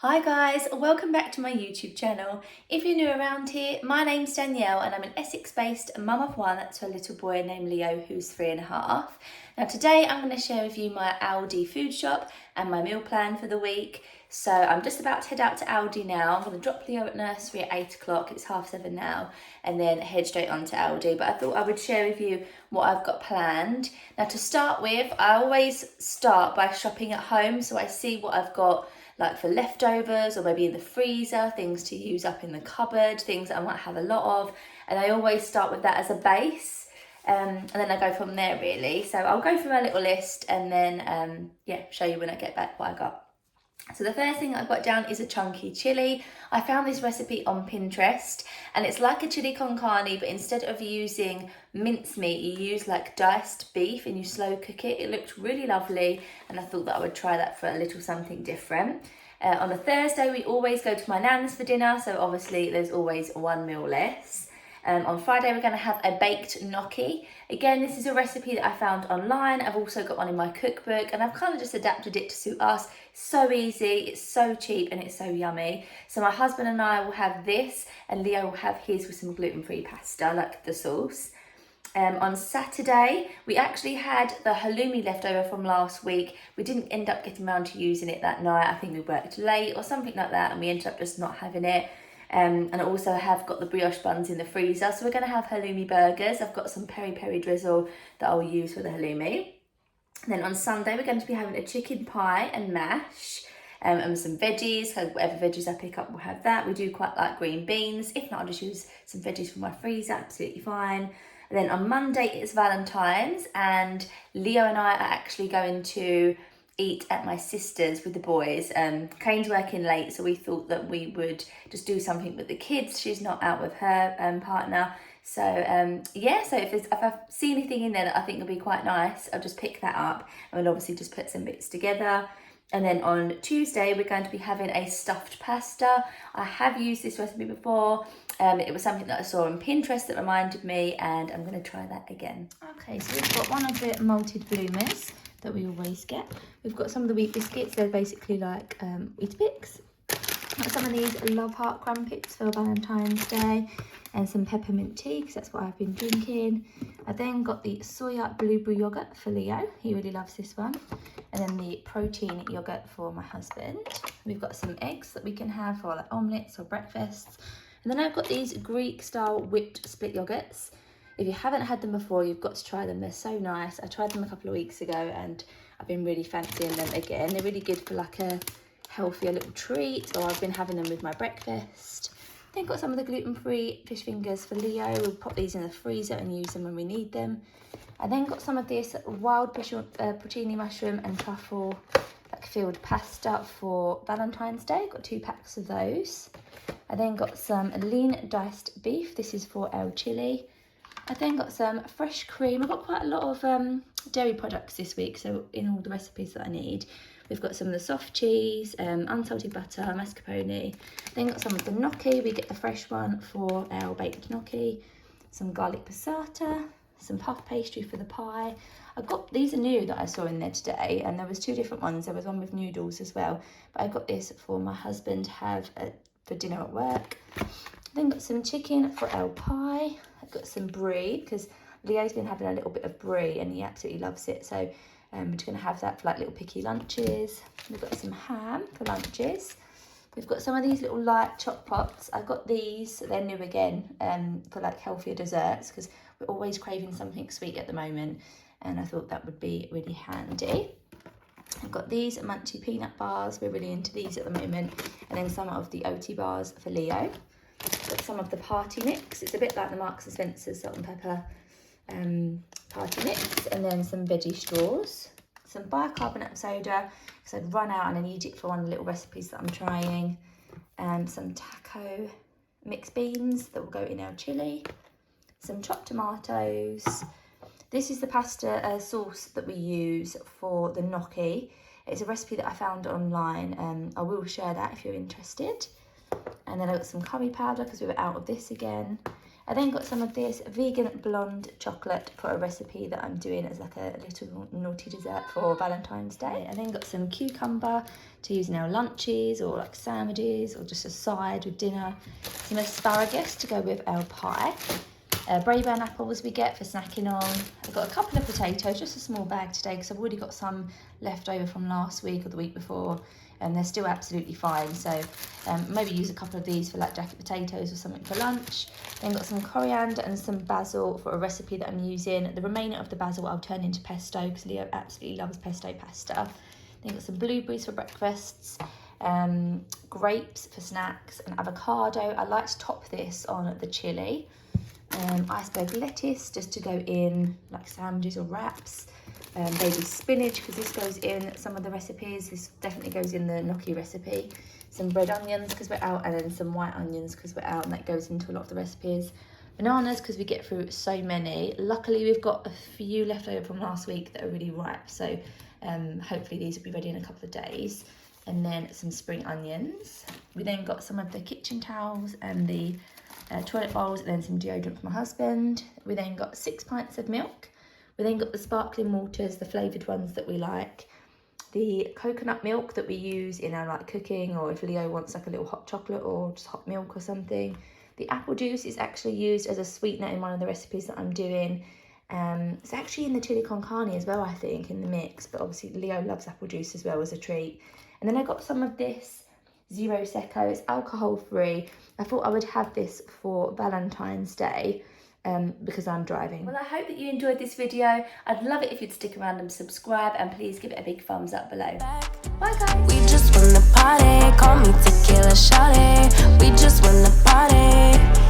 Hi guys, welcome back to my YouTube channel. If you're new around here, my name's Danielle and I'm an Essex-based mum of one to a little boy named Leo who's 3.5. Now today I'm going to share with you my Aldi food shop and my meal plan for the week. So I'm just about to head out to Aldi now. I'm going to drop Leo at nursery at 8 o'clock, it's 7:30 now, and then head straight on to Aldi. But I thought I would share with you what I've got planned. Now to start with, I always start by shopping at home, so I see what I've got like for leftovers or maybe in the freezer, things to use up in the cupboard, things that I might have a lot of, and I always start with that as a base, and then I go from there really. So I'll go through my little list and then show you when I get back what I got. So the first thing I've got down is a chunky chili. I found this recipe on Pinterest and it's like a chili con carne, but instead of using mincemeat, you use like diced beef and you slow cook it. It looked really lovely and I thought that I would try that for a little something different. On a Thursday, we always go to my nan's for dinner, so obviously there's always one meal less. On Friday, we're going to have a baked gnocchi. Again, this is a recipe that I found online. I've also got one in my cookbook and I've kind of just adapted it to suit us. So easy, it's so cheap and it's so yummy. So my husband and I will have this and Leo will have his with some gluten-free pasta, like the sauce. On Saturday, we actually had the halloumi left over from last week. We didn't end up getting around to using it that night. I think we worked late or something like that and we ended up just not having it. And I also have got the brioche buns in the freezer. So we're going to have halloumi burgers. I've got some peri-peri drizzle that I'll use for the halloumi. And then on Sunday, we're going to be having a chicken pie and mash. And some veggies, so whatever veggies I pick up will have that. We do quite like green beans. If not, I'll just use some veggies from my freezer, absolutely fine. And then on Monday, it's Valentine's and Leo and I are actually going to eat at my sister's with the boys. Kane's working late, so we thought that we would just do something with the kids. She's not out with her partner. So so if I see anything in there that I think will be quite nice, I'll just pick that up and we'll obviously just put some bits together. And then on Tuesday, we're going to be having a stuffed pasta. I have used this recipe before. It was something that I saw on Pinterest that reminded me and I'm going to try that again. Okay, so we've got one of the malted bloomers that we always get. We've got some of the wheat biscuits. They're basically like Weetabix. Got some of these Love Heart crumpets for Valentine's Day and some peppermint tea because that's what I've been drinking. I then got the soya blueberry yogurt for Leo. He really loves this one. And then the protein yogurt for my husband. We've got some eggs that we can have for like omelettes or breakfasts. And then I've got these Greek style whipped split yogurts. If you haven't had them before, you've got to try them. They're so nice. I tried them a couple of weeks ago and I've been really fancying them again. They're really good for like a healthier little treat, or I've been having them with my breakfast. Then got some of the gluten-free fish fingers for Leo. We'll pop these in the freezer and use them when we need them. I then got some of this wild porcini mushroom and truffle like filled pasta for Valentine's Day. Got 2 packs of those. I then got some lean diced beef. This is for El Chili. I then got some fresh cream. I've got quite a lot of dairy products this week, so in all the recipes that I need. We've got some of the soft cheese, unsalted butter, mascarpone. Then got some of the gnocchi. We get the fresh one for our baked gnocchi. Some garlic passata, some puff pastry for the pie. These are new that I saw in there today, and there was 2 different ones. There was one with noodles as well, but I got this for my husband to have for dinner at work. Then got some chicken for our pie. I've got some brie because Leo's been having a little bit of brie and he absolutely loves it. So we're just going to have that for like little picky lunches. We've got some ham for lunches. We've got some of these little light choc pots. I've got these, they're new again, for like healthier desserts because we're always craving something sweet at the moment. And I thought that would be really handy. I've got these Manche peanut bars. We're really into these at the moment. And then some of the OT bars for Leo. Got some of the party mix. It's a bit like the Marks & Spencer's salt and pepper party mix. And then some veggie straws. Some bicarbonate soda because I'd run out and I need it for one of the little recipes that I'm trying. Some taco mixed beans that will go in our chili. Some chopped tomatoes. This is the pasta sauce that we use for the gnocchi. It's a recipe that I found online. I will share that if you're interested. And then I got some curry powder because we were out of this again. I then got some of this vegan blonde chocolate for a recipe that I'm doing as like a little naughty dessert for Valentine's Day. I then got some cucumber to use in our lunches or like sandwiches or just a side with dinner. Some asparagus to go with our pie. Braeburn apples we get for snacking on. I've got a couple of potatoes, just a small bag today because I've already got some left over from last week or the week before, and they're still absolutely fine. So maybe use a couple of these for like jacket potatoes or something for lunch. Then got some coriander and some basil for a recipe that I'm using. The remainder of the basil I'll turn into pesto because Leo absolutely loves pesto pasta. Then got some blueberries for breakfasts, grapes for snacks, and avocado. I like to top this on the chili. Iceberg lettuce just to go in like sandwiches or wraps. Baby spinach because this goes in some of the recipes. This definitely goes in the gnocchi recipe. Some red onions because we're out, and then some white onions because we're out, and that goes into a lot of the recipes. Bananas because we get through so many. Luckily we've got a few left over from last week that are really ripe, so hopefully these will be ready in a couple of days. And then some spring onions. We then got some of the kitchen towels and the toilet bowls, and then some deodorant for my husband. We then got 6 pints of milk. We then got the sparkling waters, the flavoured ones that we like. The coconut milk that we use in our like cooking, or if Leo wants like a little hot chocolate or just hot milk or something. The apple juice is actually used as a sweetener in one of the recipes that I'm doing. It's actually in the chili con carne as well, I think, in the mix, but obviously Leo loves apple juice as well as a treat. And then I got some of this Zero Secco. It's alcohol free. I thought I would have this for Valentine's Day because I'm driving. Well, I hope that you enjoyed this video. I'd love it if you'd stick around and subscribe, and please give it a big thumbs up below. Bye guys. We just wanna party, call me tequila shawty. We just wanna party.